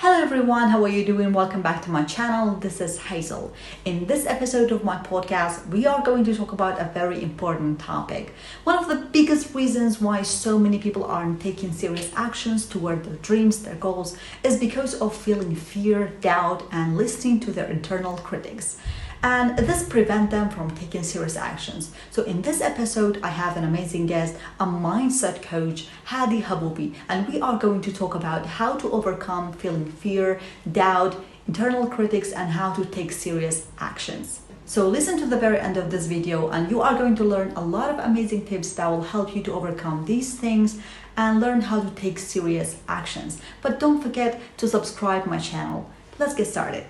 Hello everyone, how are you doing? Welcome back to my channel. This is Hazel. In this episode of my podcast, we are going to talk about a very important topic. One of the biggest reasons why so many people aren't taking serious actions toward their dreams, their goals, is because of feeling fear, doubt, and listening to their internal critics. And this prevents them from taking serious actions. So in this episode, I have an amazing guest, a mindset coach, Hadi Haboobi, and we are going to talk about how to overcome feeling fear, doubt, internal critics, and how to take serious actions. So listen to the very end of this video and you are going to learn a lot of amazing tips that will help you to overcome these things and learn how to take serious actions. But don't forget to subscribe my channel. Let's get started.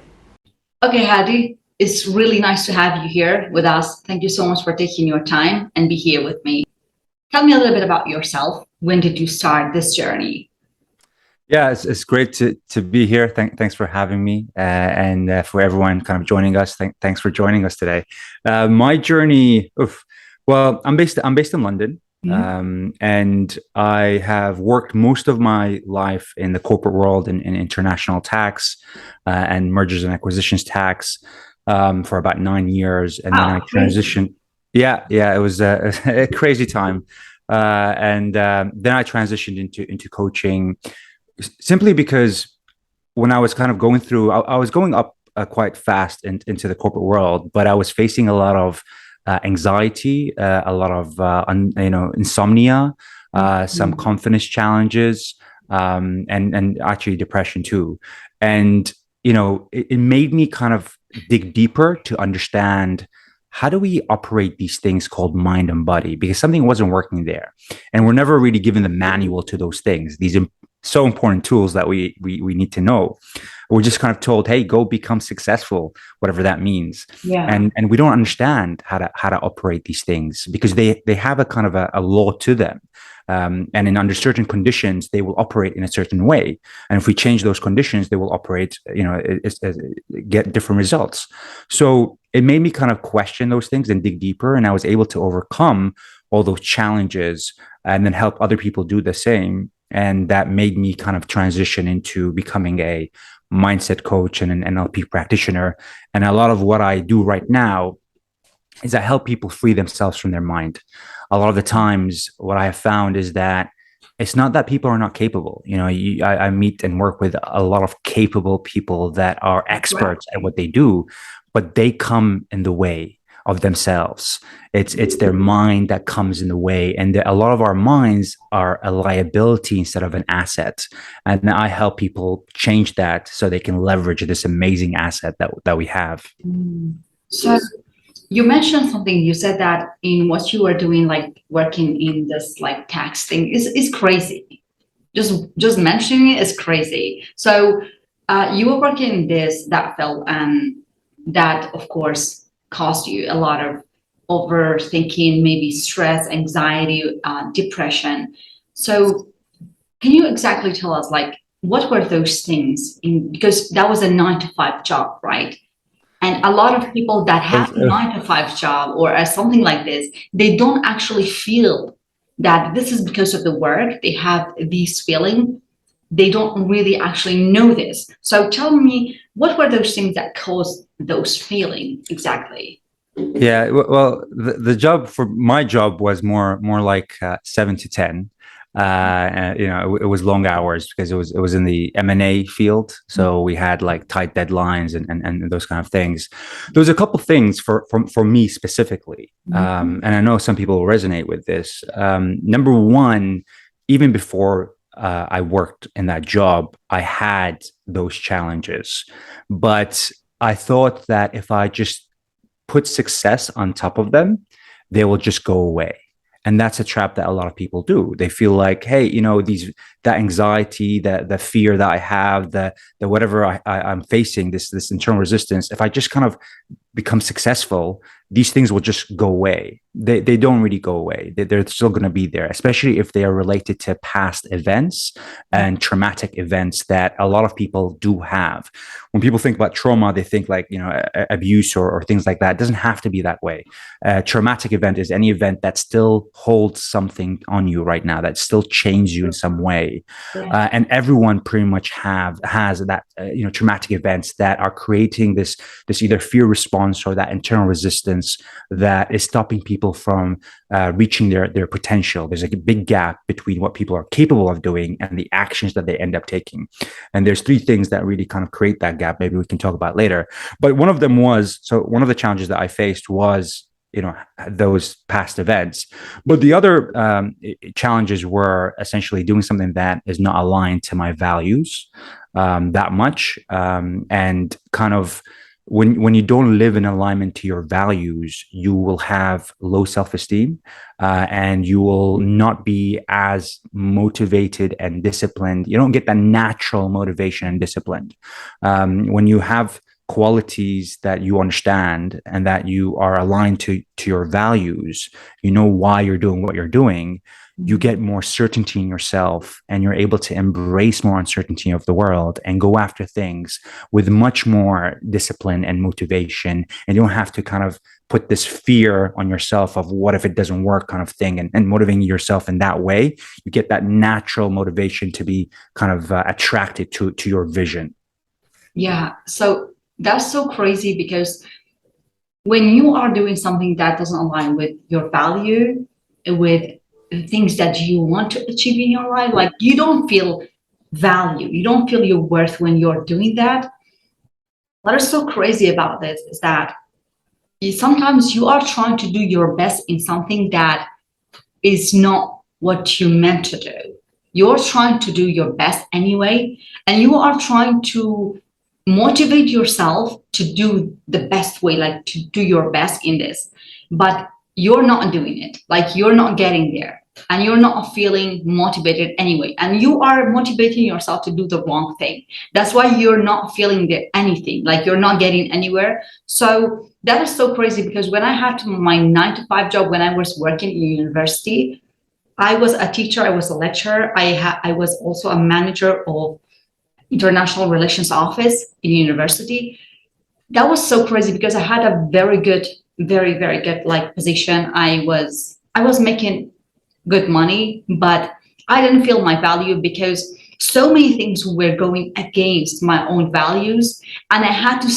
Okay, Hadi, it's really nice to have you here with us. Thank you so much for taking your time and be here with me. Tell me a little bit about yourself. When did you start this journey? Yeah, it's great to be here. Thanks for having me, and for everyone kind of joining us. Thanks for joining us today. My journey, well, I'm based in London, and I have worked most of my life in the corporate world in international tax and mergers and acquisitions tax for about 9 years, and then I Wow, crazy. transitioned. Yeah, it was a crazy time, and then I transitioned into coaching simply because when I was kind of going through, I was going up quite fast into the corporate world, but I was facing a lot of anxiety, a lot of insomnia, some Mhm. confidence challenges, and actually depression too. And it made me kind of dig deeper to understand how do we operate these things called mind and body, because something wasn't working there, and we're never really given the manual to those things. These so important tools that we need to know. We're just kind of told, hey, go become successful, whatever that means. Yeah. And we don't understand how to operate these things because they have a kind of a law to them. And in under certain conditions, they will operate in a certain way. And if we change those conditions, they will operate, get different results. So it made me kind of question those things and dig deeper. And I was able to overcome all those challenges and then help other people do the same. And that made me kind of transition into becoming a mindset coach and an NLP practitioner. And a lot of what I do right now is I help people free themselves from their mind. A lot of the times, what I have found is that it's not that people are not capable. I meet and work with a lot of capable people that are experts at what they do, but they come in the way of themselves. It's their mind that comes in the way, and a lot of our minds are a liability instead of an asset. And I help people change that so they can leverage this amazing asset that we have. Mm. So you mentioned something. You said that in what you were doing, like working in this like tax thing, is crazy. Just mentioning it is crazy. So you were working in that field, and that of course caused you a lot of overthinking, maybe stress, anxiety, depression. So can you exactly tell us like what were those things in, because that was a 9 to 5 job, right? And a lot of people that It have was, a 9 to 5 job or something like this, they don't actually feel that this is because of the work. They have these feeling. They don't really actually know this. So tell me, what were those things that caused those feeling exactly? yeah, well, the job for my job was more like 7 to 10. And, it was long hours because it was in the M&A field, so we had like tight deadlines and those kind of things. There was a couple things for me specifically, Mhm. and I know some people will resonate with this. Number one, even before I worked in that job, I had those challenges, but I thought that if I just put success on top of them, they will just go away. And that's a trap that a lot of people do. They feel like, hey, that anxiety, the fear that I have, the whatever I'm facing, this internal resistance. If I just kind of become successful, these things will just go away. They don't really go away. They're still going to be there, especially if they are related to past events and traumatic events that a lot of people do have. When people think about trauma, they think like, abuse or things like that. It doesn't have to be that way. Traumatic event is any event that still holds something on you right now, that still changes you in some way. And everyone pretty much has that, traumatic events that are creating this either fear response or that internal resistance that is stopping people from reaching their potential. There's a big gap between what people are capable of doing and the actions that they end up taking. And there's three things that really kind of create that gap. Maybe we can talk about later. But one of them was, so one of the challenges that I faced was, those past events. But the other challenges were essentially doing something that is not aligned to my values that much, and kind of when you don't live in alignment to your values, you will have low self-esteem, and you will not be as motivated and disciplined. You don't get that natural motivation and discipline. When you have qualities that you understand and that you are aligned to your values, you know why you're doing what you're doing, you get more certainty in yourself, and you're able to embrace more uncertainty of the world and go after things with much more discipline and motivation. And you don't have to kind of put this fear on yourself of what if it doesn't work kind of thing, and motivating yourself in that way. You get that natural motivation to be kind of attracted to your vision. Yeah. So that's so crazy, because when you are doing something that doesn't align with your value, with the things that you want to achieve in your life, like you don't feel value, you don't feel your worth when you're doing that. What is so crazy about this is that sometimes you are trying to do your best in something that is not what you meant to do. You're trying to do your best anyway, and you are trying to motivate yourself to do the best way, like to do your best in this, but you're not doing it, like you're not getting there, and you're not feeling motivated anyway, and you are motivating yourself to do the wrong thing. That's why you're not feeling anything, like you're not getting anywhere. So that is so crazy, because when I had my 9-to-5 job, when I was working in university, I was a teacher, I was a lecturer, I was also a manager of international relations office in university. That was so crazy, because I had a very good, very, very good like position. I was making good money, but I didn't feel my value, because so many things were going against my own values. And I had to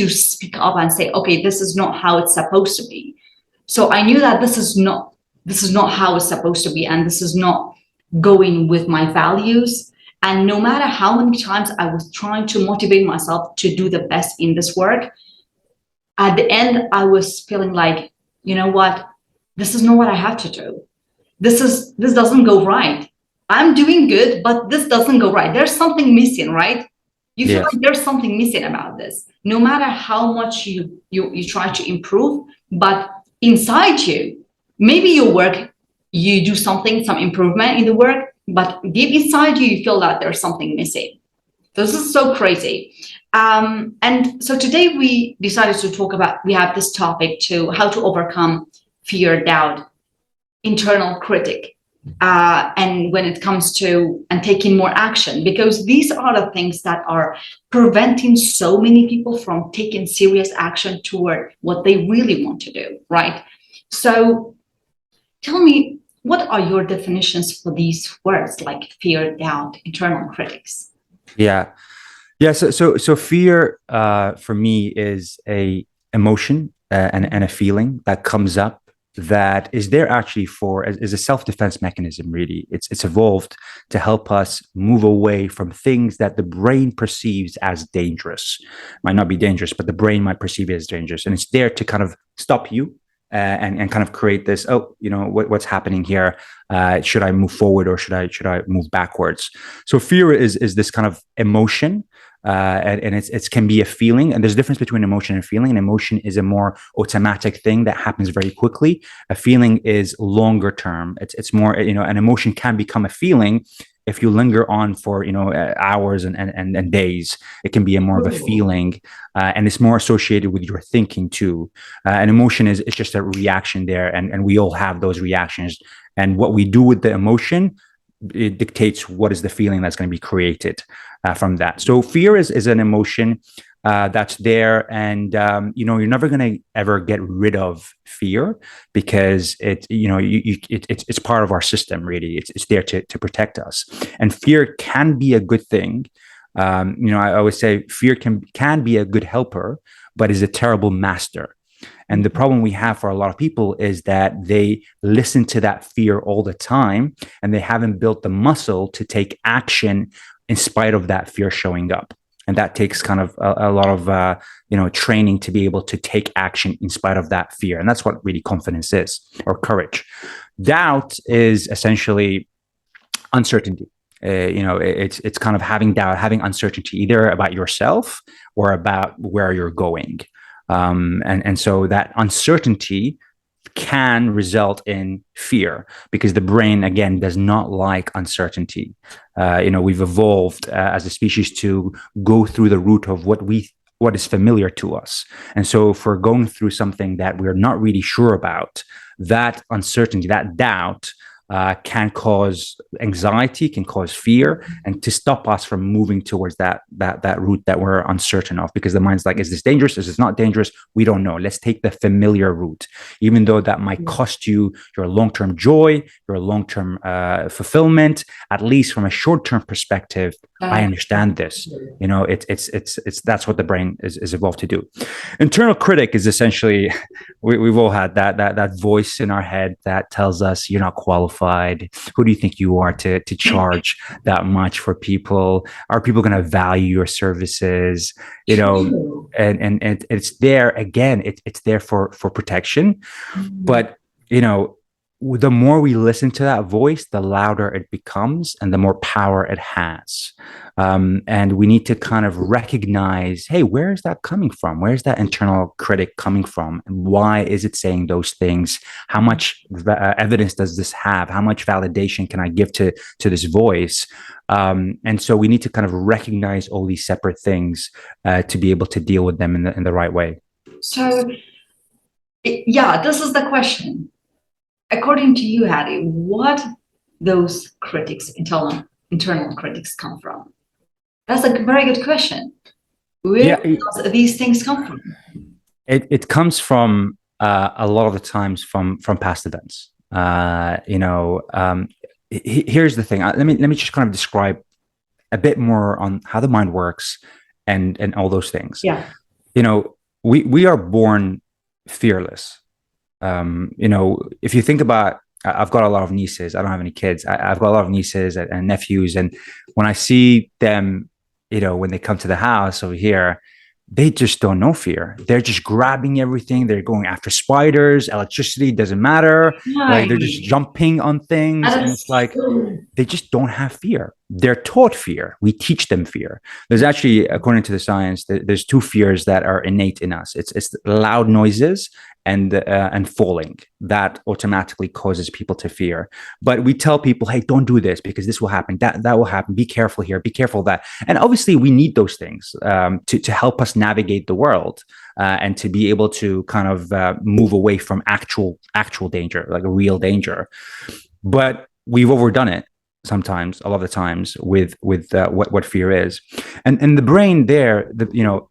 speak up and say, okay, this is not how it's supposed to be. So I knew that this is not how it's supposed to be, and this is not going with my values. And no matter how many times I was trying to motivate myself to do the best in this work, at the end, I was feeling like, you know what? This is not what I have to do. This doesn't go right. I'm doing good, but this doesn't go right. There's something missing, right? You feel like there's something missing about this. No matter how much you try to improve, but inside you, maybe your work, you do some improvement in the work, but deep inside you, you feel that there's something missing. This is so crazy. And so today we decided to talk about, we have this topic to how to overcome fear, doubt, internal critic, and when it comes to and taking more action, because these are the things that are preventing so many people from taking serious action toward what they really want to do, right? So tell me, what are your definitions for these words like fear, doubt, internal critics? Yeah. So fear for me is a emotion and a feeling that comes up, that is there actually is a self-defense mechanism. Really, it's evolved to help us move away from things that the brain perceives as dangerous. Might not be dangerous, but the brain might perceive it as dangerous, and it's there to kind of stop you and kind of create this, what's happening here? Should I move forward, or should I move backwards? So fear is this kind of emotion. And it can be a feeling, and there's a difference between emotion and feeling. An emotion is a more automatic thing that happens very quickly. A feeling is longer term. It's more, an emotion can become a feeling if you linger on for hours and days, it can be a more of a feeling, and it's more associated with your thinking too. An emotion is it's just a reaction there, and we all have those reactions. And what we do with the emotion, it dictates what is the feeling that's going to be created from that. So fear is an emotion that's there, and you're never going to ever get rid of fear, because it's part of our system. Really, it's there to protect us. And fear can be a good thing. I always say fear can be a good helper, but is a terrible master. And the problem we have for a lot of people is that they listen to that fear all the time, and they haven't built the muscle to take action in spite of that fear showing up. And that takes kind of a lot of training to be able to take action in spite of that fear. And that's what really confidence is, or courage. Doubt is essentially uncertainty. It's kind of having doubt, having uncertainty, either about yourself or about where you're going. And so that uncertainty can result in fear, because the brain, again, does not like uncertainty. We've evolved as a species to go through the route of what is familiar to us. And so if we're going through something that we're not really sure about, that uncertainty, that doubt, can cause anxiety, can cause fear, and to stop us from moving towards that route that we're uncertain of, because the mind's like, is this dangerous? Is this not dangerous? We don't know. Let's take the familiar route, even though that might cost you your long-term joy, your long-term fulfillment. At least from a short-term perspective, I understand this. It's that's what the brain is evolved to do. Internal critic is essentially, we've all had that voice in our head that tells us, you're not qualified. Who do you think you are to charge that much for people? Are people going to value your services? And it's there again. It's there for protection, but the more we listen to that voice, the louder it becomes and the more power it has. And we need to kind of recognize, hey, where is that coming from? Where's that internal critic coming from? And why is it saying those things? How much evidence does this have? How much validation can I give to this voice? And so we need to kind of recognize all these separate things to be able to deal with them in the right way. So, this is the question. According to you, Hadi, what those critics, internal critics, come from? That's a very good question. Where does these things come from? It comes from a lot of the times from past events. Here's the thing. Let me just kind of describe a bit more on how the mind works and all those things. Yeah. We are born fearless. If you think about, I've got a lot of nieces. I don't have any kids. I've got a lot of nieces and nephews. And when I see them, when they come to the house over here, they just don't know fear. They're just grabbing everything. They're going after spiders, electricity, doesn't matter. Like they're just jumping on things. And it's like, they just don't have fear. They're taught fear. We teach them fear. There's actually, according to the science, there's two fears that are innate in us. It's loud noises and falling. That automatically causes people to fear. But we tell people, hey, don't do this because this will happen. That will happen. Be careful here. Be careful that. And obviously, we need those things to help us navigate the world and to be able to kind of move away from actual danger, like a real danger. But we've overdone it sometimes, a lot of the times, with what fear is, and the brain there.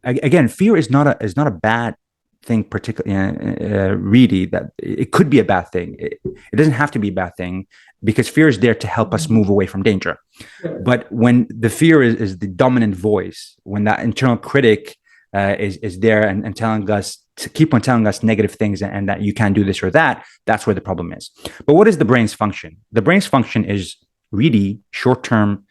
Again, fear is not a bad thing, particularly really. That it could be a bad thing. It doesn't have to be a bad thing, because fear is there to help us move away from danger. But when the fear is the dominant voice, when that internal critic is there and telling us to keep on telling us negative things and that you can't do this or that, that's where the problem is. But what is the brain's function? The brain's function is really short-term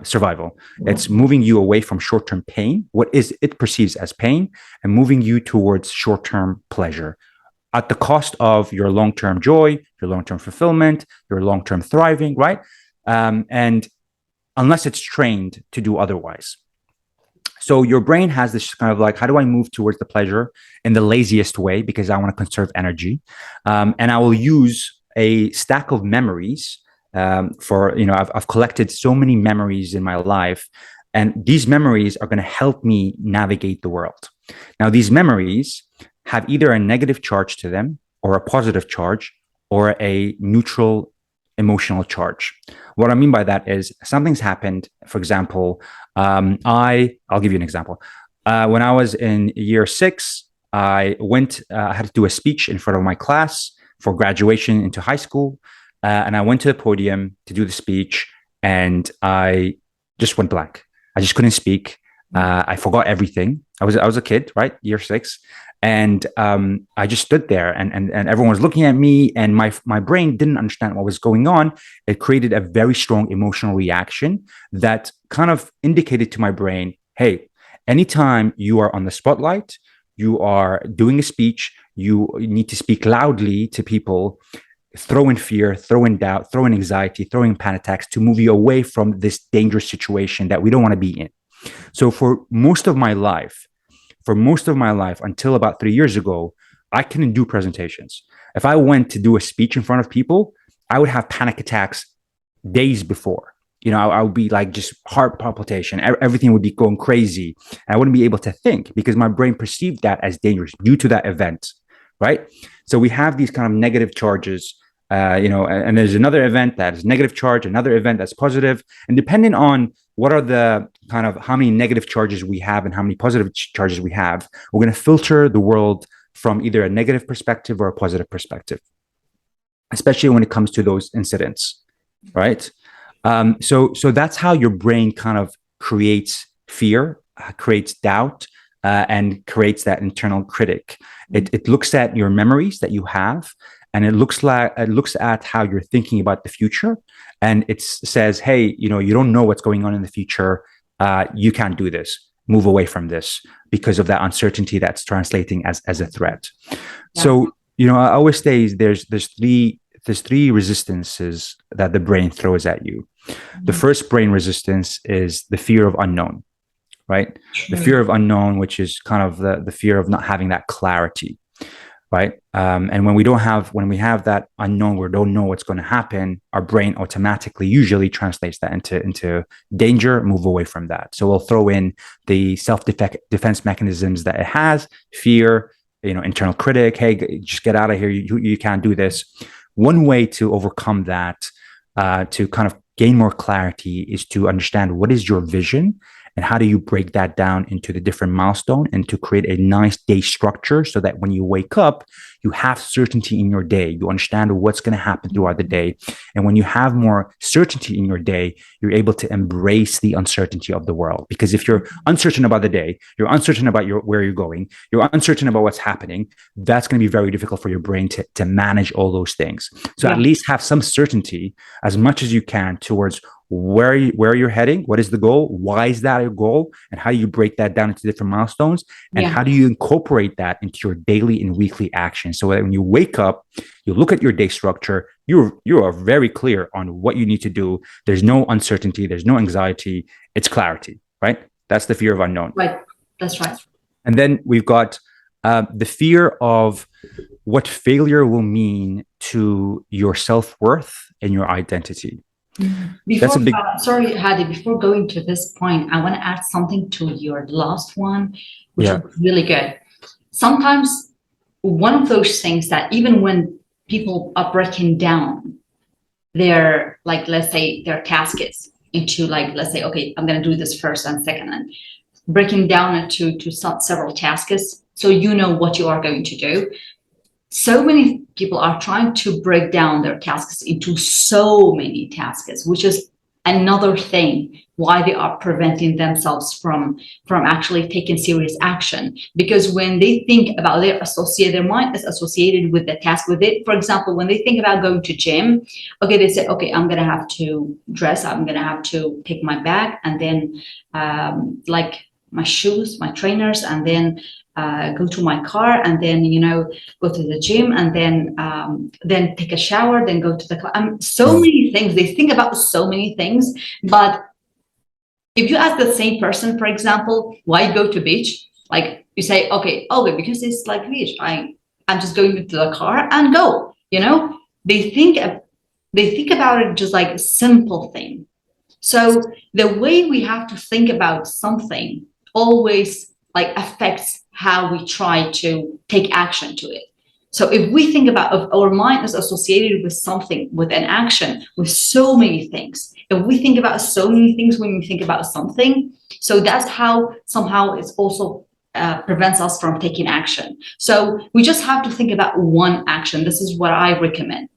survival. It's moving you away from short-term pain, what is it perceives as pain, and moving you towards short-term pleasure at the cost of your long-term joy, your long-term fulfillment, your long-term thriving, right? And unless it's trained to do otherwise. So your brain has this kind of like, how do I move towards the pleasure in the laziest way? Because I want to conserve energy. And I will use a stack of memories for, I've collected so many memories in my life, and these memories are going to help me navigate the world. Now, these memories have either a negative charge to them, or a positive charge, or a neutral emotional charge. What I mean by that is something's happened. For example, I'll give you an example. When I was in year 6, I had to do a speech in front of my class for graduation into high school. And I went to the podium to do the speech, and I just went blank. I just couldn't speak. I forgot everything. I was a kid, right? Year 6. And I just stood there, and everyone was looking at me, and my brain didn't understand what was going on. It created a very strong emotional reaction that kind of indicated to my brain, hey, anytime you are on the spotlight, you are doing a speech, you need to speak loudly to people, throw in fear, throw in doubt, throw in anxiety, throw in panic attacks to move you away from this dangerous situation that we don't want to be in. So for most of my life, until about 3 years ago, I couldn't do presentations. If I went to do a speech in front of people, I would have panic attacks days before. I would be like just heart palpitation. Everything would be going crazy. I wouldn't be able to think because my brain perceived that as dangerous due to that event, right? So we have these kind of negative charges, and there's another event that is negative charge, another event that's positive. And depending on what are the kind of how many negative charges we have and how many positive charges we have, we're going to filter the world from either a negative perspective or a positive perspective, especially when it comes to those incidents, right? So that's how your brain kind of creates fear, creates doubt, and creates that internal critic. It looks at your memories that you have, and it looks at how you're thinking about the future, and it says, hey, you don't know what's going on in the future. You can't do this. Move away from this because of that uncertainty that's translating as a threat. Yeah. So I always say there's three resistances that the brain throws at you. Mm-hmm. The first brain resistance is the fear of unknown, right? True. The fear of unknown, which is kind of the fear of not having that clarity, right? And when we have that unknown, we don't know what's going to happen, our brain automatically usually translates that into danger, move away from that. So we'll throw in the self-defense mechanisms that it has, fear, internal critic, hey, just get out of here, you can't do this. One way to overcome that, to kind of gain more clarity, is to understand what is your vision and how do you break that down into the different milestones and to create a nice day structure so that when you wake up, you have certainty in your day. You understand what's going to happen throughout the day. And when you have more certainty in your day, you're able to embrace the uncertainty of the world. Because if you're uncertain about the day, you're uncertain about where you're going, you're uncertain about what's happening, that's going to be very difficult for your brain to manage all those things. So at least have some certainty as much as you can towards where you're heading, what is the goal, why is that a goal, and how do you break that down into different milestones, and how do you incorporate that into your daily and weekly actions so that when you wake up, you look at your day structure, you are very clear on what you need to do. There's no uncertainty, there's no anxiety, it's clarity, right? That's the fear of unknown. Right, that's right. And then we've got the fear of what failure will mean to your self-worth and your identity. Sorry, Hadi, before going to this point, I want to add something to your last one, which is really good. Sometimes one of those things that even when people are breaking down their, like, let's say their taskets into, like, let's say, okay, I'm going to do this first and second, and breaking down into several tasks so you know what you are going to do. So many people are trying to break down their tasks into so many tasks, which is another thing why they are preventing themselves from actually taking serious action. Because when they think about their mind is associated with the task with it. For example, when they think about going to gym, okay, they say, okay, I'm gonna have to dress, I'm gonna have to take my bag, and then like my shoes, my trainers, and then go to my car, and then go to the gym, and then take a shower, then go to the class. So many things. They think about so many things. But if you ask the same person, for example, why go to beach, like you say, okay, because it's like beach. I'm just going to the car and go. They think they think about it just like a simple thing. So the way we have to think about something always like affects how we try to take action to it. So if we think about, if our mind is associated with something, with an action, with so many things, if we think about so many things when we think about something, so that's how somehow it's also prevents us from taking action. So we just have to think about one action. This is what I recommend.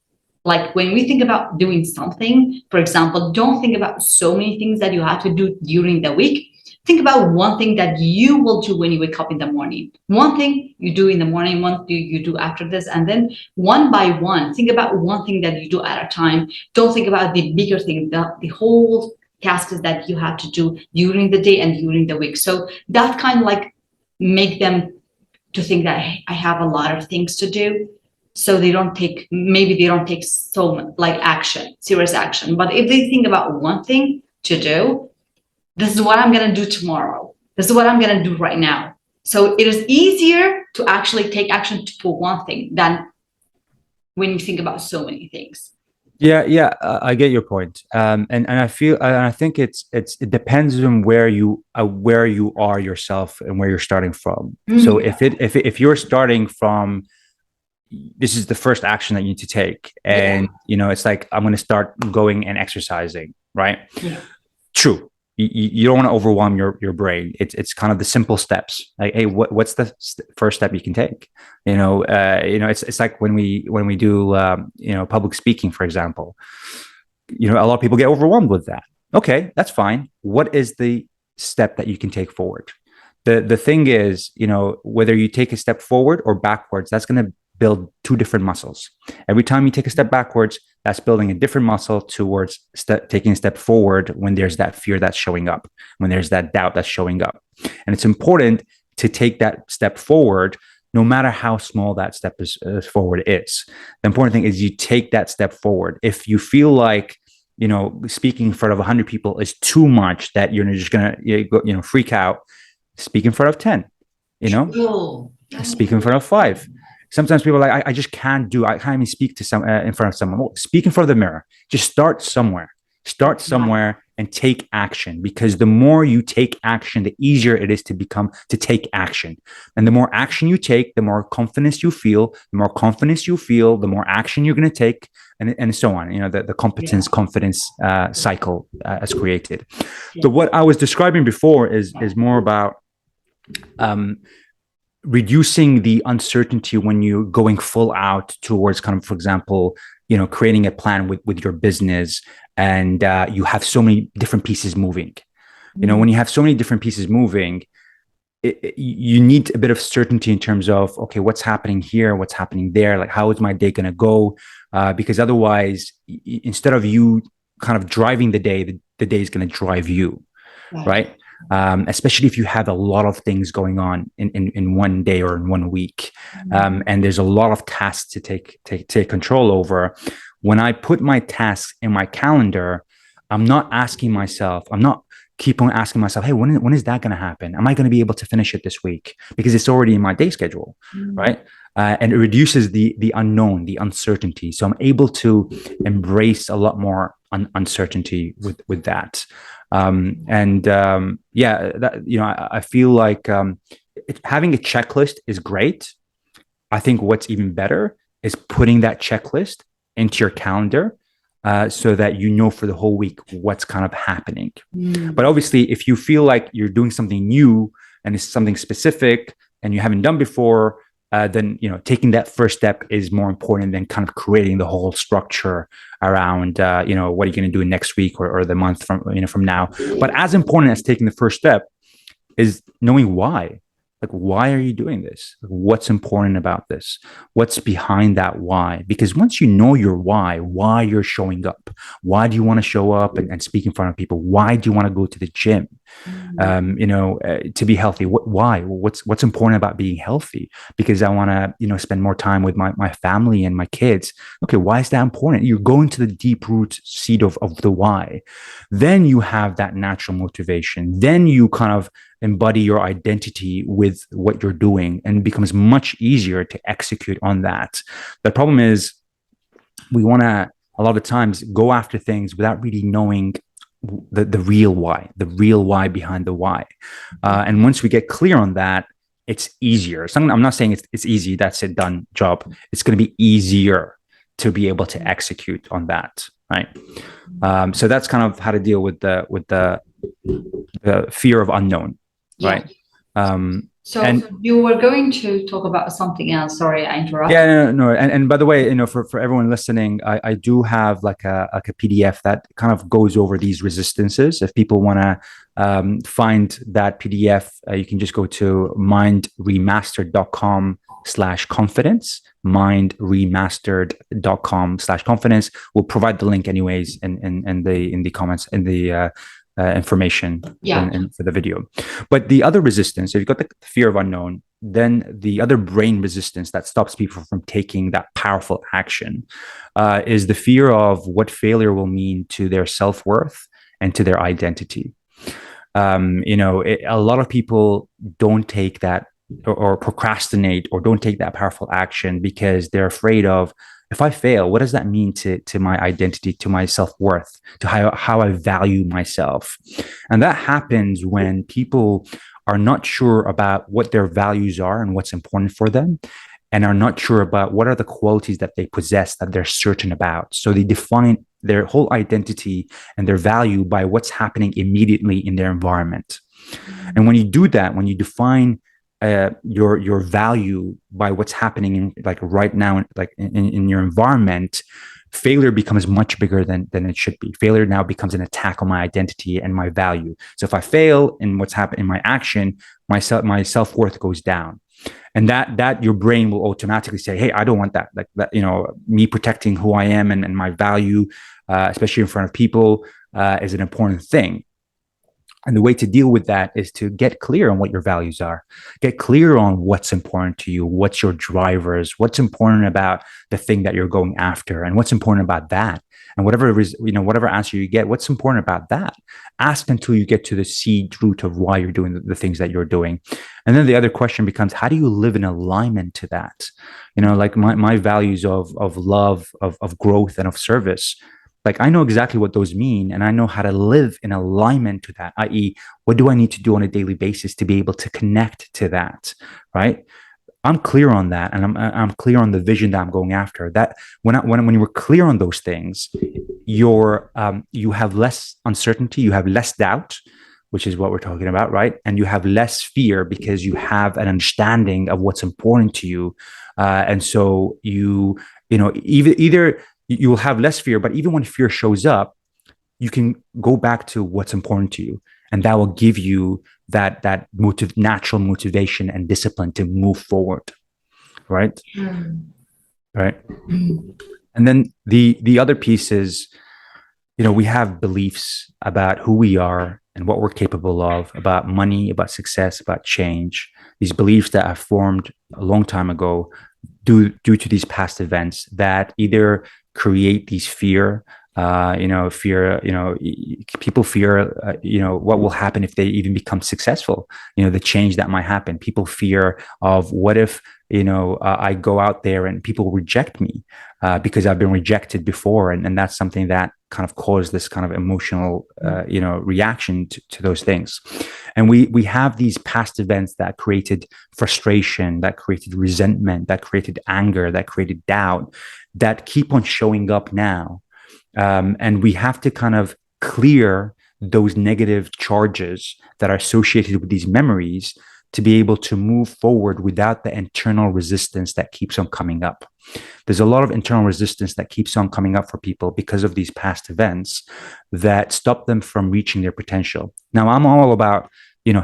Like when we think about doing something, for example, don't think about so many things that you have to do during the week. Think about one thing that you will do when you wake up in the morning. One thing you do in the morning, one thing you do after this, and then one by one, think about one thing that you do at a time. Don't think about the bigger thing, the whole tasks that you have to do during the day and during the week. So that kind of like make them to think that hey, I have a lot of things to do. So they don't take, maybe they don't take so much like action, serious action. But if they think about one thing to do, this is what I'm going to do tomorrow. This is what I'm going to do right now. So it is easier to actually take action for one thing than when you think about so many things. Yeah, I get your point. And I feel, and I think it depends on where you are yourself and where you're starting from. So if you're starting from, this is the first action that you need to take, and it's like, I'm going to start going and exercising, right? Yeah. True. You don't want to overwhelm your brain. It's kind of the simple steps. Like, hey, what's the first step you can take? It's like when we do public speaking, for example. A lot of people get overwhelmed with that. Okay, that's fine. What is the step that you can take forward? The thing is, whether you take a step forward or backwards, that's going to build two different muscles. Every time you take a step backwards, that's building a different muscle towards taking a step forward when there's that fear that's showing up, when there's that doubt that's showing up. And it's important to take that step forward, no matter how small that step forward is. The important thing is you take that step forward. If you feel like, speaking in front of 100 people is too much, that you're just going to, freak out, speak in front of 10, speak in front of 5. Sometimes people are like, I just can't even speak to in front of someone. Well, speak in front of the mirror. Just start somewhere and take action, because the more you take action, the easier it is to take action. And the more action you take, the more confidence you feel. The more confidence you feel, the more action you're going to take, and so on. The confidence cycle is created. Yeah. So what I was describing before is more about reducing the uncertainty when you're going full out towards kind of, for example, creating a plan with your business, and you have so many different pieces moving. When you have so many different pieces moving, you need a bit of certainty in terms of, okay, what's happening here, what's happening there, like how is my day going to go? Because otherwise, instead of you kind of driving the day is going to drive you, right? Especially if you have a lot of things going on in one day or in 1 week, and there's a lot of tasks to take control over. When I put my tasks in my calendar, I'm not keep on asking myself, hey, when is that going to happen? Am I going to be able to finish it this week? Because it's already in my day schedule, right? And it reduces the unknown, the uncertainty. So I'm able to embrace a lot more uncertainty with that. I feel like having a checklist is great. I think what's even better is putting that checklist into your calendar, so that for the whole week what's kind of happening. But obviously, if you feel like you're doing something new and it's something specific and you haven't done before, then taking that first step is more important than kind of creating the whole structure around what are you going to do next week or the month from now. But as important as taking the first step is knowing why. Like, why are you doing this? What's important about this? What's behind that why? Because once you know your why you're showing up, why do you want to show up and speak in front of people? Why do you want to go to the gym? To be healthy. Why? What's important about being healthy? Because I want to, spend more time with my family and my kids. Okay, why is that important? You're going to the deep root seed of the why. Then you have that natural motivation. Then you kind of embody your identity with what you're doing, and it becomes much easier to execute on that. The problem is we want to a lot of times go after things without really knowing the real why behind the why. And once we get clear on that, it's easier. I'm not saying it's easy. That's it, done job. It's going to be easier to be able to execute on that, right? So that's kind of how to deal with the fear of unknown, right? So you were going to talk about something else. Sorry, I interrupted. Yeah, no. And by the way, for everyone listening, I do have like a PDF that kind of goes over these resistances. If people want to find that PDF, you can just go to mindremastered.com/confidence. Mindremastered.com/confidence. We'll provide the link anyways in the comments in the information for the video. But the other resistance, so you've got the fear of unknown, then the other brain resistance that stops people from taking that powerful action is the fear of what failure will mean to their self-worth and to their identity. A lot of people don't take that or procrastinate or don't take that powerful action because they're afraid of, if I fail, what does that mean to my identity, to my self-worth, to how I value myself? And that happens when people are not sure about what their values are and what's important for them, and are not sure about what are the qualities that they possess that they're certain about. So they define their whole identity and their value by what's happening immediately in their environment. And when you do that, when you define your value by what's happening in, like right now, like in your environment, failure becomes much bigger than it should be. Failure now becomes an attack on my identity and my value. So if I fail in what's happened in my action, my self-worth goes down. And that your brain will automatically say, hey, I don't want that. Like that, me protecting who I am and my value, especially in front of people, is an important thing. And the way to deal with that is to get clear on what your values are, get clear on what's important to you, what's your drivers, what's important about the thing that you're going after, and what's important about that. And whatever answer you get, what's important about that? Ask until you get to the seed root of why you're doing the things that you're doing. And then the other question becomes, how do you live in alignment to that? Like my values of love, of growth, and of service. Like, I know exactly what those mean, and I know how to live in alignment to that, i.e., what do I need to do on a daily basis to be able to connect to that, right? I'm clear on that, and I'm clear on the vision that I'm going after. That when you were clear on those things, you have less uncertainty, you have less doubt, which is what we're talking about, right? And you have less fear because you have an understanding of what's important to you, and so either you will have less fear, but even when fear shows up, you can go back to what's important to you. And that will give you that natural motivation and discipline to move forward. Right. Right. And then the other piece is, we have beliefs about who we are and what we're capable of, about money, about success, about change. These beliefs that have formed a long time ago due to these past events that either create these fear, people fear, what will happen if they even become successful, the change that might happen. People fear of what if, I go out there and people reject me because I've been rejected before. And that's something that kind of caused this kind of emotional, reaction to those things. And we have these past events that created frustration, that created resentment, that created anger, that created doubt, that keep on showing up now. And we have to kind of clear those negative charges that are associated with these memories to be able to move forward without the internal resistance that keeps on coming up. There's a lot of internal resistance that keeps on coming up for people because of these past events that stop them from reaching their potential. Now, I'm all about,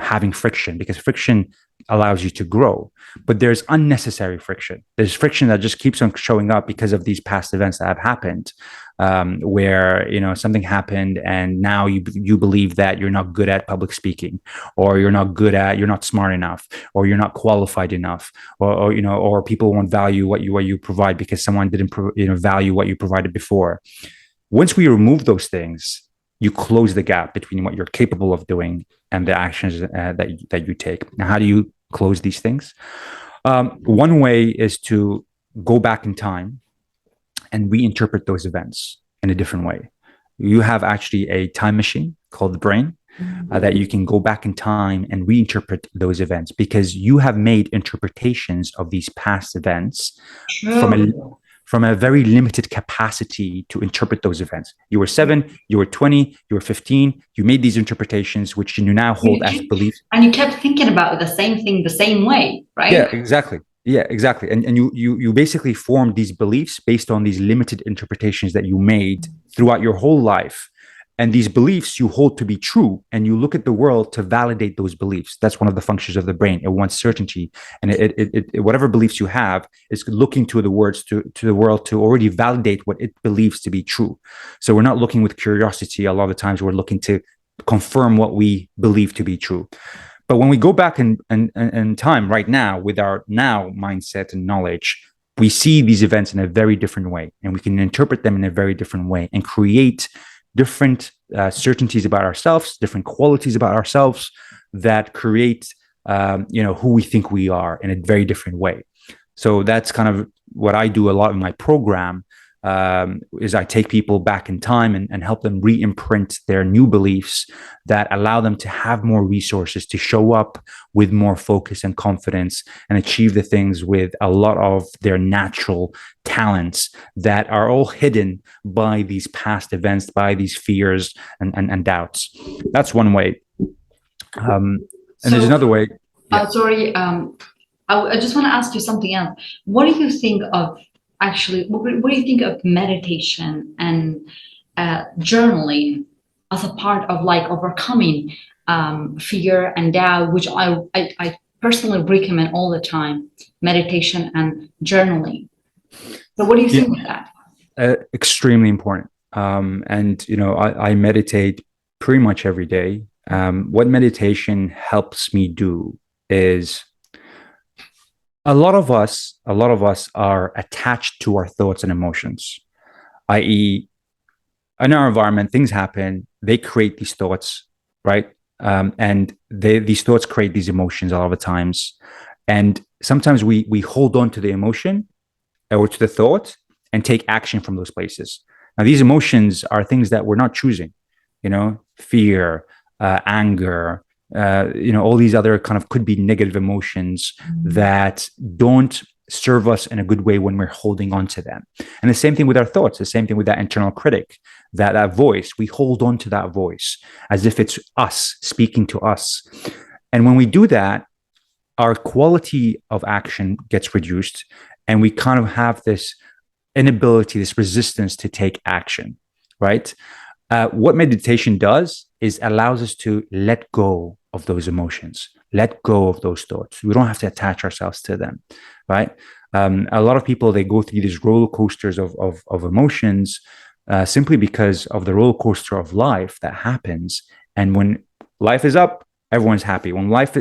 having friction, because friction allows you to grow, but there's unnecessary friction. There's friction that just keeps on showing up because of these past events that have happened, where, something happened and now you believe that you're not good at public speaking, or you're not smart enough, or you're not qualified enough, or people won't value what you provide because someone didn't value what you provided before. Once we remove those things, you close the gap between what you're capable of doing and the actions that you take. Now, how do you close these things? One way is to go back in time and reinterpret those events. in a different way. You have actually a time machine called the brain, that you can go back in time and reinterpret those events, because you have made interpretations of these past events from a True. from a very limited capacity to interpret those events. You were 7, you were 20, you were 15, you made these interpretations, which you now hold as beliefs. And you kept thinking about the same thing the same way, Yeah, right? exactly. Yeah, exactly. And you basically formed these beliefs based on these limited interpretations that you made throughout your whole life. And these beliefs you hold to be true, and you look at the world to validate those beliefs. That's one of the functions of the brain. It wants certainty, and whatever beliefs you have is looking to the world to already validate what it believes to be true. So we're not looking with curiosity. A lot of the times we're looking to confirm what we believe to be true. But when we go back in time right now with our now mindset and knowledge, we see these events in a very different way, and we can interpret them in a very different way and create different certainties about ourselves, different qualities about ourselves that create, who we think we are in a very different way. So that's kind of what I do a lot in my program, is I take people back in time and help them re-imprint their new beliefs that allow them to have more resources to show up with more focus and confidence and achieve the things with a lot of their natural talents that are all hidden by these past events, by these fears and doubts. That's one way. And there's another way. Yeah. Sorry, I just want to ask you something else. What do you think of actually, what do you think of meditation and journaling as a part of like overcoming fear and doubt, which I personally recommend all the time, meditation and journaling. So what do you think of that? Extremely important. And, I meditate pretty much every day. What meditation helps me do is, a lot of us are attached to our thoughts and emotions, i.e., in our environment, things happen, they create these thoughts, right? And these thoughts create these emotions a lot of the times. And sometimes we hold on to the emotion or to the thought and take action from those places. Now, these emotions are things that we're not choosing, fear, anger, all these other kind of could be negative emotions that don't serve us in a good way when we're holding on to them. And the same thing with our thoughts, the same thing with that internal critic, that voice. We hold on to that voice as if it's us speaking to us. And when we do that, our quality of action gets reduced, and we kind of have this inability, this resistance to take action, right? What meditation does is allows us to let go of those emotions, let go of those thoughts. We don't have to attach ourselves to them, right? A lot of people, they go through these roller coasters of emotions simply because of the roller coaster of life that happens. And when life is up, everyone's happy. When life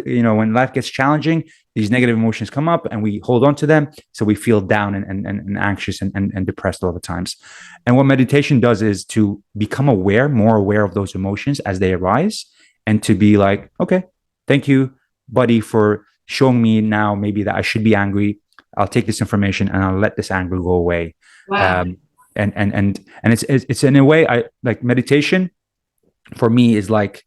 gets challenging, these negative emotions come up and we hold on to them. So we feel down and anxious and depressed all the times. And what meditation does is to become more aware of those emotions as they arise, and to be like, okay, thank you, buddy, for showing me now maybe that I should be angry. I'll take this information and I'll let this anger go away. Wow. And it's in a way, I like meditation for me is like,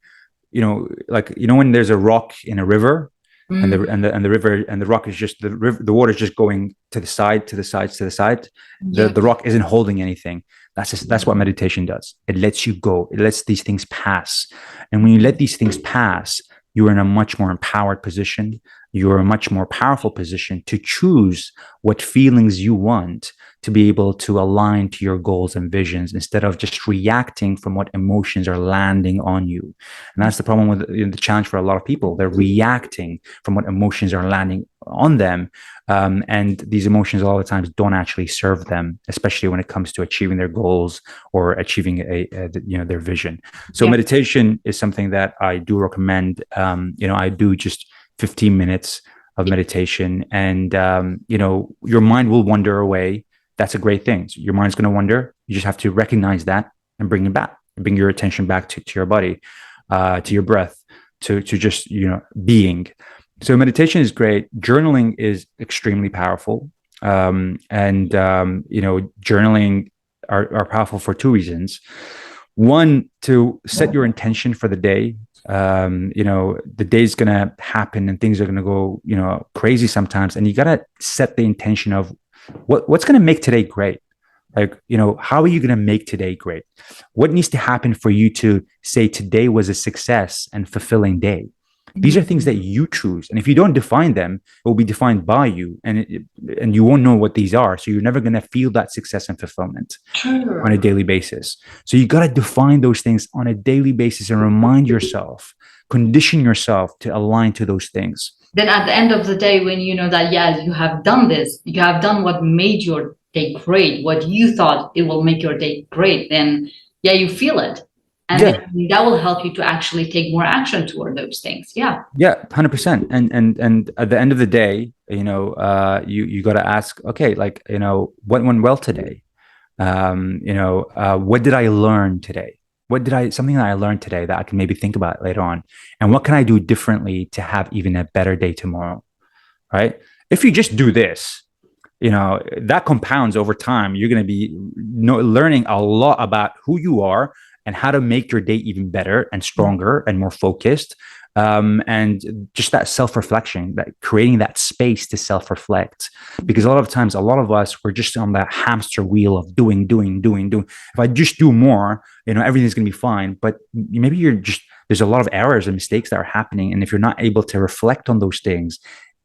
when there's a rock in a river, and the river and the rock is just the water is just going to the side, to the sides, to the side. Yeah. The rock isn't holding anything. That's what meditation does. It lets you go. It lets these things pass. And when you let these things pass, you're in a much more empowered position. You're in a much more powerful position to choose what feelings you want, to be able to align to your goals and visions instead of just reacting from what emotions are landing on you. And that's the problem with the challenge for a lot of people. They're reacting from what emotions are landing on them. And these emotions a lot of times don't actually serve them, especially when it comes to achieving their goals or achieving their vision. So meditation is something that I do recommend. I do just 15 minutes of meditation, and your mind will wander away. That's a great thing. So your mind's going to wander. You just have to recognize that and bring it back. Bring your attention back to your body, to your breath, to just being. So meditation is great. Journaling is extremely powerful, and journaling are powerful for two reasons. One, to set your intention for the day. The day's gonna happen and things are gonna go, crazy sometimes, and you gotta set the intention of what's gonna make today great. Like, how are you gonna make today great? What needs to happen for you to say today was a success and fulfilling day? These are things that you choose, and if you don't define them, it will be defined by you, and you won't know what these are. So you're never going to feel that success and fulfillment on a daily basis. So you got to define those things on a daily basis and remind yourself, condition yourself to align to those things. Then at the end of the day, when you know that, yeah, you have done this, you have done what made your day great, what you thought it will make your day great, then yeah, you feel it. And then that will help you to actually take more action toward those things. Yeah. Yeah, 100%. And at the end of the day, you got to ask, okay, like, what went well today? What did I learn today? Something that I learned today that I can maybe think about later on, and what can I do differently to have even a better day tomorrow? Right? If you just do this, that compounds over time. You're going to be learning a lot about who you are and how to make your day even better and stronger and more focused. And just that self-reflection, that creating that space to self-reflect. Because a lot of times, a lot of us, we're just on that hamster wheel of doing. If I just do more, everything's going to be fine. But maybe there's a lot of errors and mistakes that are happening. And if you're not able to reflect on those things,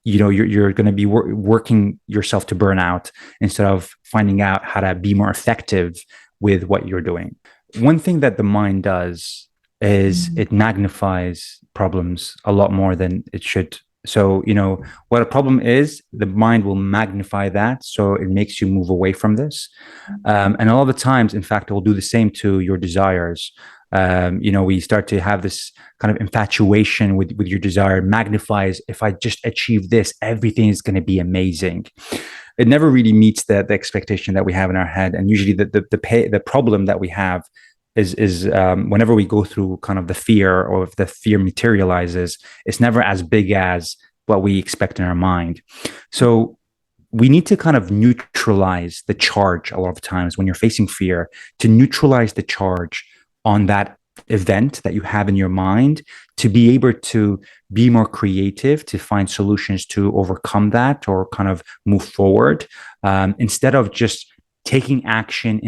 you're going to be working yourself to burn out instead of finding out how to be more effective with what you're doing. One thing that the mind does is it magnifies problems a lot more than it should. So, what a problem is, the mind will magnify that. So it makes you move away from this. And a lot of the times, in fact, it will do the same to your desires. We start to have this kind of infatuation with your desire. It magnifies, if I just achieve this, everything is going to be amazing. It never really meets the expectation that we have in our head. And usually the problem that we have is whenever we go through kind of the fear, or if the fear materializes, it's never as big as what we expect in our mind. So we need to kind of neutralize the charge a lot of times when you're facing fear, to neutralize the charge on that event that you have in your mind, to be able to be more creative, to find solutions to overcome that or kind of move forward, instead of just taking action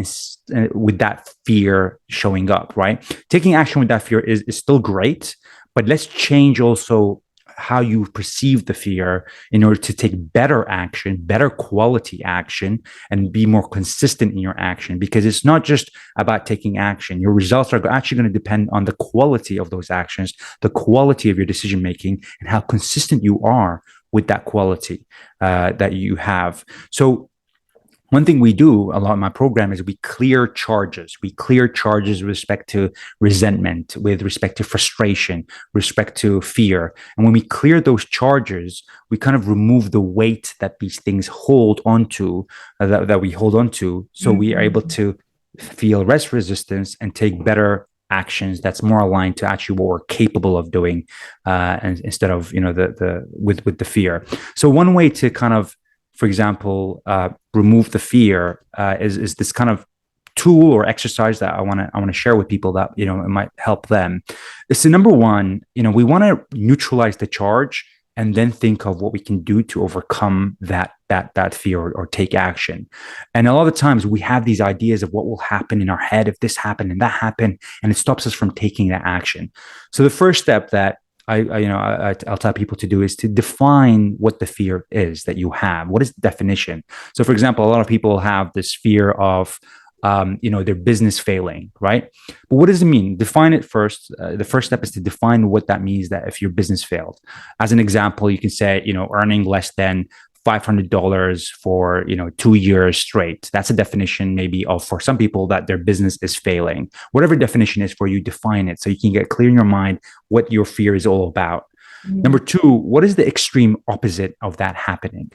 with that fear showing up, right? Taking action with that fear is still great, but let's change also how you perceive the fear in order to take better action, better quality action, and be more consistent in your action. Because it's not just about taking action. Your results are actually going to depend on the quality of those actions, the quality of your decision making, and how consistent you are with that quality that you have. So one thing we do a lot in my program is we clear charges. We clear charges with respect to resentment, with respect to frustration, respect to fear. And when we clear those charges, we kind of remove the weight that these things hold onto, that we hold onto. So we are able to feel less resistance and take better actions that's more aligned to actually what we're capable of doing, and instead of with the fear. So one way to kind of, for example, remove the fear is this kind of tool or exercise that I want to share with people that it might help them. It's the number one. We want to neutralize the charge and then think of what we can do to overcome that fear or take action. And a lot of times we have these ideas of what will happen in our head if this happened and that happened, and it stops us from taking that action. So the first step that I'll tell people to do is to define what the fear is that you have. What is the definition? So, for example, a lot of people have this fear of, their business failing, right? But what does it mean? Define it first. The first step is to define what that means, that if your business failed. As an example, you can say, earning less than $500 for 2 years straight. That's a definition maybe of, for some people, that their business is failing. Whatever definition is for you, define it so you can get clear in your mind what your fear is all about. Number two, what is the extreme opposite of that happening?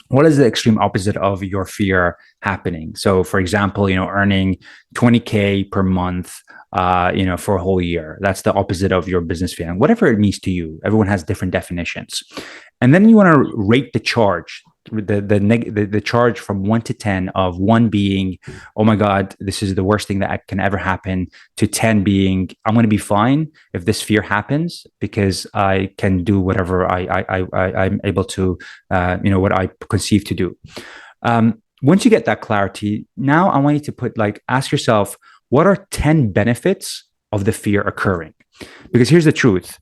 What is the extreme opposite of your fear happening? So, for example, earning 20K per month, for a whole year. That's the opposite of your business failing. Whatever it means to you, everyone has different definitions. And then you want to rate the charge the charge from 1 to 10, of 1 being, oh my God, this is the worst thing that can ever happen, to 10 being, I'm going to be fine if this fear happens because I can do whatever I'm able to, what I conceive to do. Once you get that clarity, now I want you to ask yourself, what are 10 benefits of the fear occurring? Because here's the truth.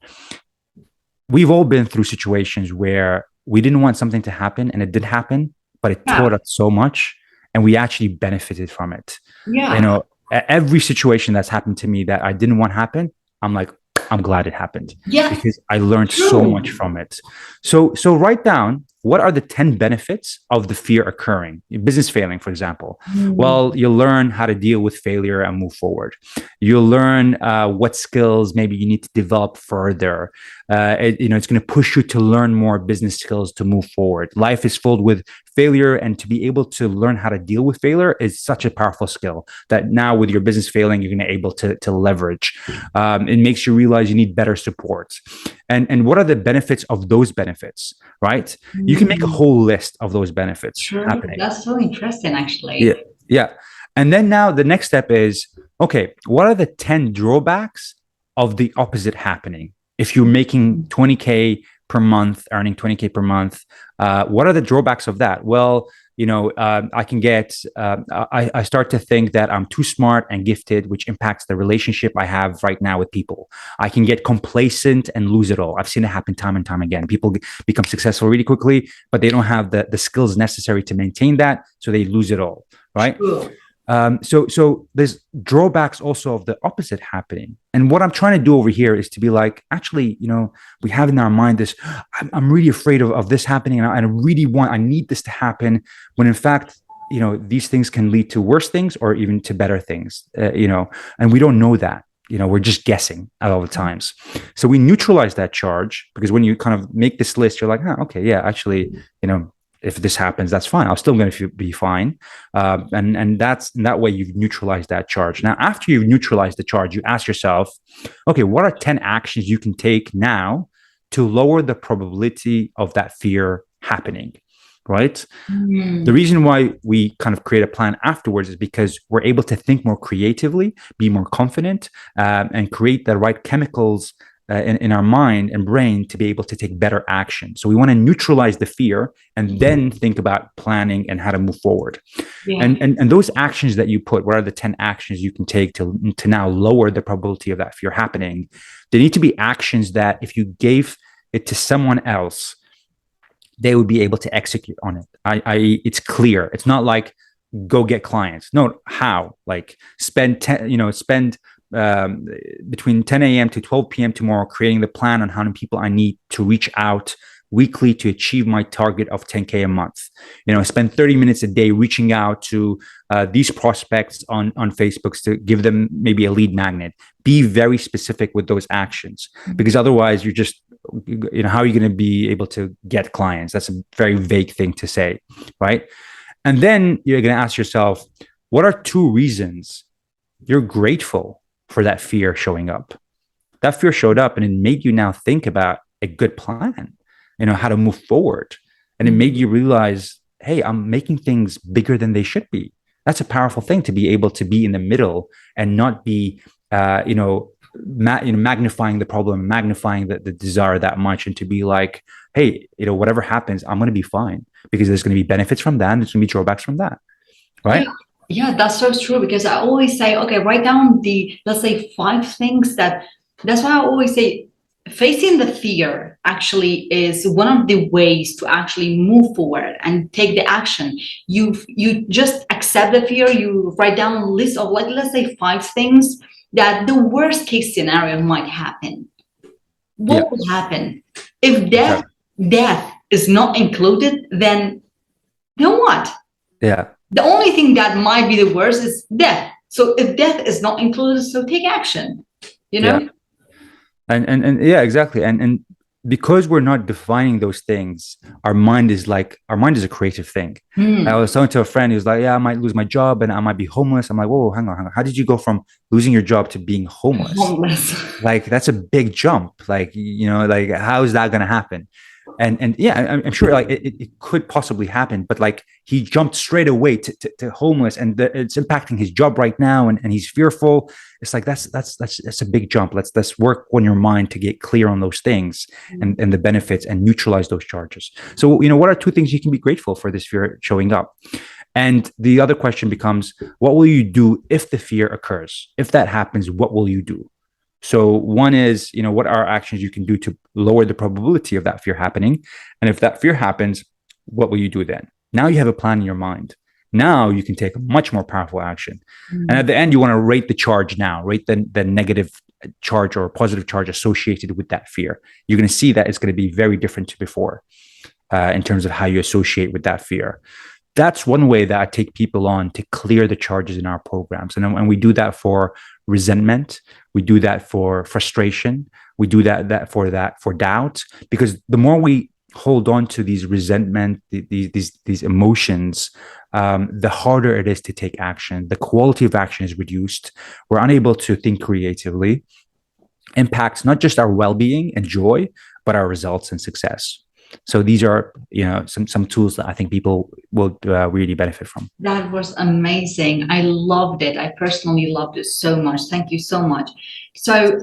We've all been through situations where we didn't want something to happen and it did happen, but it taught us so much and we actually benefited from it. Yeah. Every situation that's happened to me that I didn't want happen, I'm like, I'm glad it happened. Yeah. Because I learned so much from it. So write down, what are the 10 benefits of the fear occurring? Business failing, for example. Well, you'll learn how to deal with failure and move forward. You'll learn what skills maybe you need to develop further. It's going to push you to learn more business skills to move forward. Life is filled with failure, and to be able to learn how to deal with failure is such a powerful skill that now with your business failing, you're going to be able to leverage. It makes you realize you need better support. And what are the benefits of those benefits, right? You can make a whole list of those benefits happening. That's so interesting, actually. Yeah. Yeah. And then now the next step is, okay, what are the 10 drawbacks of the opposite happening? If you're making 20K per month, earning 20K per month, what are the drawbacks of that? Well, I can get, I start to think that I'm too smart and gifted, which impacts the relationship I have right now with people. I can get complacent and lose it all. I've seen it happen time and time again. People become successful really quickly, but they don't have the skills necessary to maintain that. So they lose it all, right? Cool. So there's drawbacks also of the opposite happening. And what I'm trying to do over here is to be like, actually, we have in our mind this, I'm really afraid of this happening. And I need this to happen, when in fact, these things can lead to worse things or even to better things, and we don't know that. We're just guessing at all the times. So we neutralize that charge, because when you kind of make this list, you're like, okay, yeah, actually, if this happens, that's fine. I'm still going to be fine. And that's in that way you've neutralized that charge. Now, after you've neutralized the charge, you ask yourself, okay, what are 10 actions you can take now to lower the probability of that fear happening? Right? The reason why we kind of create a plan afterwards is because we're able to think more creatively, be more confident, and create the right chemicals in our mind and brain to be able to take better action. So we want to neutralize the fear and then think about planning and how to move forward. Yeah. And those actions that you put, what are the 10 actions you can take to now lower the probability of that fear happening? They need to be actions that if you gave it to someone else, they would be able to execute on it. It's clear. It's not like go get clients. No, how? Like spend between 10 a.m. to 12 p.m. tomorrow, creating the plan on how many people I need to reach out weekly to achieve my target of 10K a month. Spend 30 minutes a day reaching out to these prospects on Facebook to give them maybe a lead magnet. Be very specific with those actions, because otherwise you're just, how are you going to be able to get clients? That's a very vague thing to say, right? And then you're going to ask yourself, what are 2 reasons you're grateful for that fear showing up? That fear showed up and it made you now think about a good plan, how to move forward. And it made you realize, hey, I'm making things bigger than they should be. That's a powerful thing, to be able to be in the middle and not be, magnifying the problem, magnifying the desire that much, and to be like, hey, whatever happens, I'm going to be fine, because there's going to be benefits from that and there's going to be drawbacks from that. Right? Yeah, that's so true, because I always say, okay, write down let's say 5 things that's why I always say facing the fear actually is one of the ways to actually move forward and take the action. You just accept the fear, you write down a list of, like, let's say 5 things that the worst case scenario might happen. What would happen? If death is not included, then what? Yeah. The only thing that might be the worst is death. So if death is not included, so take action, Yeah. And yeah, exactly. And because we're not defining those things, our mind is a creative thing. I was talking to a friend who's like, yeah, I might lose my job and I might be homeless. I'm like, whoa, hang on. How did you go from losing your job to being homeless? Like, that's a big jump. Like, how is that going to happen? And yeah, I'm sure like it could possibly happen, but like he jumped straight away to homeless, and it's impacting his job right now, and he's fearful. It's like that's a big jump. Let's work on your mind to get clear on those things and the benefits and neutralize those charges. So what are two things you can be grateful for this fear showing up? And the other question becomes, what will you do if the fear occurs? If that happens, what will you do? So one is, what are actions you can do to lower the probability of that fear happening? And if that fear happens, what will you do then? Now you have a plan in your mind. Now you can take a much more powerful action. And at the end, you want to rate the charge now, rate the negative charge or positive charge associated with that fear. You're going to see that it's going to be very different to before in terms of how you associate with that fear. That's one way that I take people on to clear the charges in our programs. And we do that for resentment. We do that for frustration. We do that for doubt, because the more we hold on to these resentment, these emotions, the harder it is to take action. The quality of action is reduced. We're unable to think creatively. Impacts not just our well-being and joy, but our results and success. So these are, some tools that I think people will really benefit from. That was amazing. I loved it. I personally loved it so much. Thank you so much. So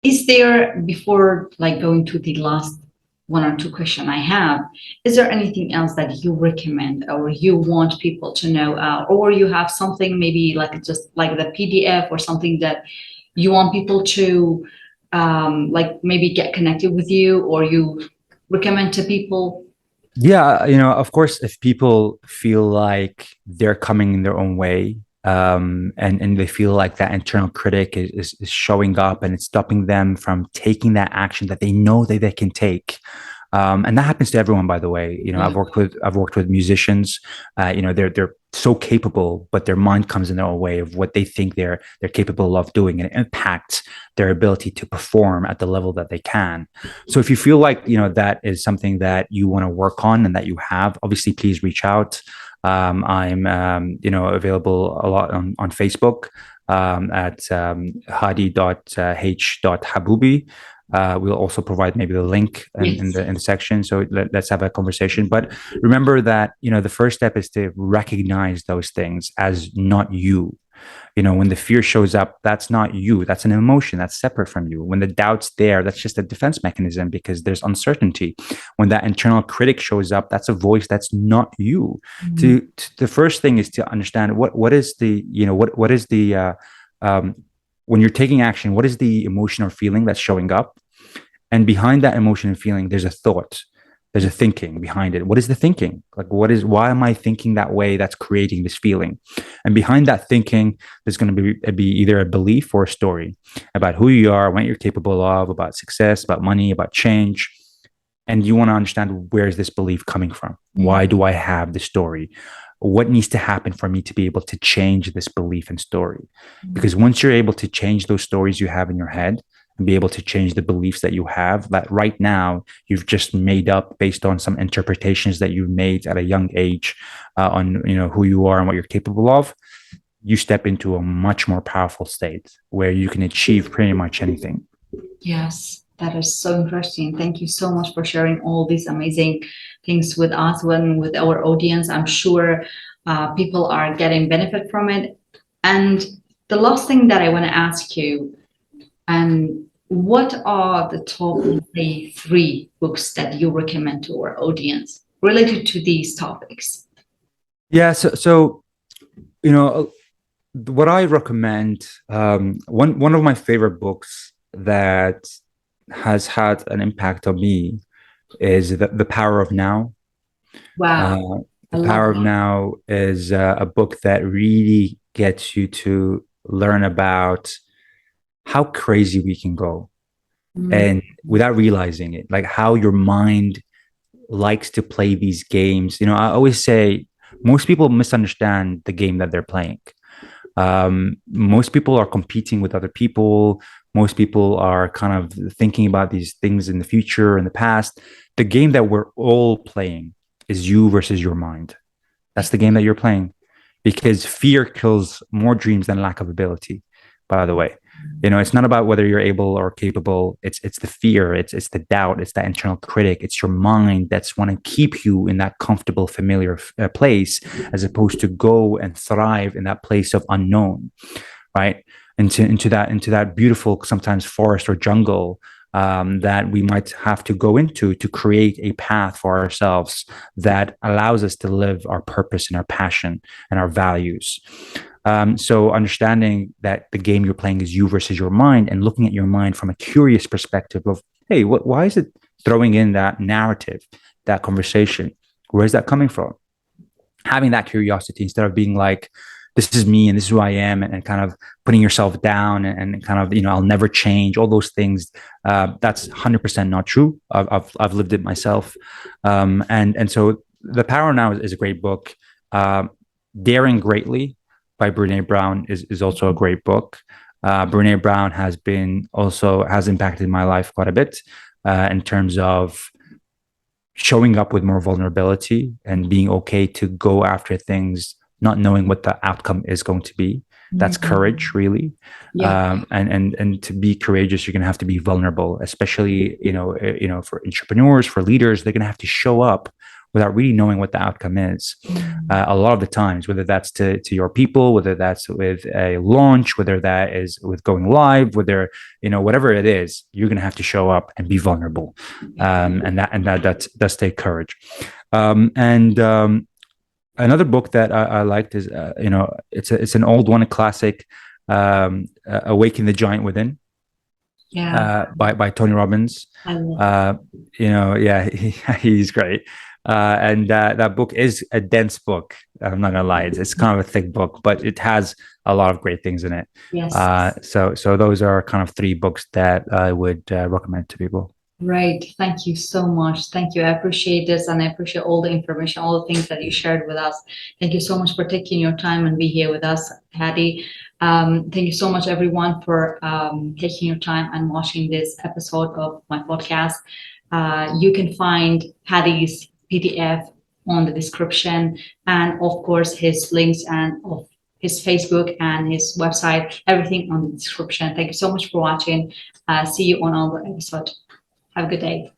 is there, before like going to the last one or two question I have, is there anything else that you recommend or you want people to know, or you have something maybe like just like the PDF or something that you want people to like maybe get connected with you, or you recommend to people? Yeah, of course, if people feel like they're coming in their own way, and they feel like that internal critic is showing up and it's stopping them from taking that action that they know that they can take. And that happens to everyone, by the way. I've worked with musicians. They're so capable, but their mind comes in their own way of what they think they're capable of doing, and it impacts their ability to perform at the level that they can. So if you feel like that is something that you want to work on and that you have, obviously please reach out. I'm available a lot on Facebook at hadi.h.haboobi. We'll also provide maybe the link in the section. So let's have a conversation. But remember that, the first step is to recognize those things as not you. When the fear shows up, that's not you. That's an emotion that's separate from you. When the doubt's there, that's just a defense mechanism because there's uncertainty. When that internal critic shows up, that's a voice that's not you. Mm-hmm. The first thing is to understand what is the, what is the, when you're taking action, what is the emotion or feeling that's showing up? And behind that emotion and feeling, there's a thought, there's a thinking behind it. What is the thinking? Like, why am I thinking that way? That's creating this feeling. And behind that thinking, there's going to be either a belief or a story about who you are, what you're capable of, about success, about money, about change. And you want to understand, where is this belief coming from? Why do I have this story? What needs to happen for me to be able to change this belief and story? Because once you're able to change those stories you have in your head and be able to change the beliefs that you have, that right now you've just made up based on some interpretations that you've made at a young age on who you are and what you're capable of, you step into a much more powerful state where you can achieve pretty much anything. Yes. That is so interesting. Thank you so much for sharing all these amazing things with us and with our audience. I'm sure people are getting benefit from it. And the last thing that I want to ask you, what are the top, say, 3 books that you recommend to our audience related to these topics? Yeah. So what I recommend, one of my favorite books that has had an impact on me is the Power of Now. Wow. The Power of Now is a book that really gets you to learn about how crazy we can go, and without realizing it, like how your mind likes to play these games. I always say most people misunderstand the game that they're playing. Most people are competing with other people. Most people are kind of thinking about these things in the future and the past. The game that we're all playing is you versus your mind. That's the game that you're playing, because fear kills more dreams than lack of ability, by the way. It's not about whether you're able or capable. It's the fear, it's the doubt, it's that internal critic, it's your mind that's want to keep you in that comfortable, familiar place, as opposed to go and thrive in that place of unknown, right? Into that beautiful, sometimes forest or jungle, that we might have to go into to create a path for ourselves that allows us to live our purpose and our passion and our values. So understanding that the game you're playing is you versus your mind, and looking at your mind from a curious perspective of, hey, why is it throwing in that narrative, that conversation? Where's that coming from? Having that curiosity instead of being like, this is me and this is who I am, and kind of putting yourself down and kind of, I'll never change, all those things. That's 100% not true. I've lived it myself. And so The Power Now is a great book. Daring Greatly by Brene Brown is also a great book. Brene Brown has impacted my life quite a bit, in terms of showing up with more vulnerability and being okay to go after things, not knowing what the outcome is going to be. That's courage, really. Yeah. And to be courageous, you're going to have to be vulnerable, especially, for entrepreneurs, for leaders. They're going to have to show up without really knowing what the outcome is. A lot of the times, whether that's to your people, whether that's with a launch, whether that is with going live, whether, whatever it is, you're going to have to show up and be vulnerable. And that does take courage. Another book that I liked is, it's an old one, a classic, Awaken the Giant Within. Yeah. By Tony Robbins. I love He's great. And that book is a dense book. I'm not gonna lie, it's kind of a thick book, but it has a lot of great things in it. Yes. So those are kind of 3 books that I would recommend to people. Right. Thank you so much. Thank you. I appreciate this, and I appreciate all the information, all the things that you shared with us. Thank you so much for taking your time and be here with us, Hadi. Thank you so much, everyone, for taking your time and watching this episode of my podcast. You can find Hadi's PDF on the description, and of course his links and of his Facebook and his website, everything on the description. Thank you so much for watching. See you on our episode. Have a good day.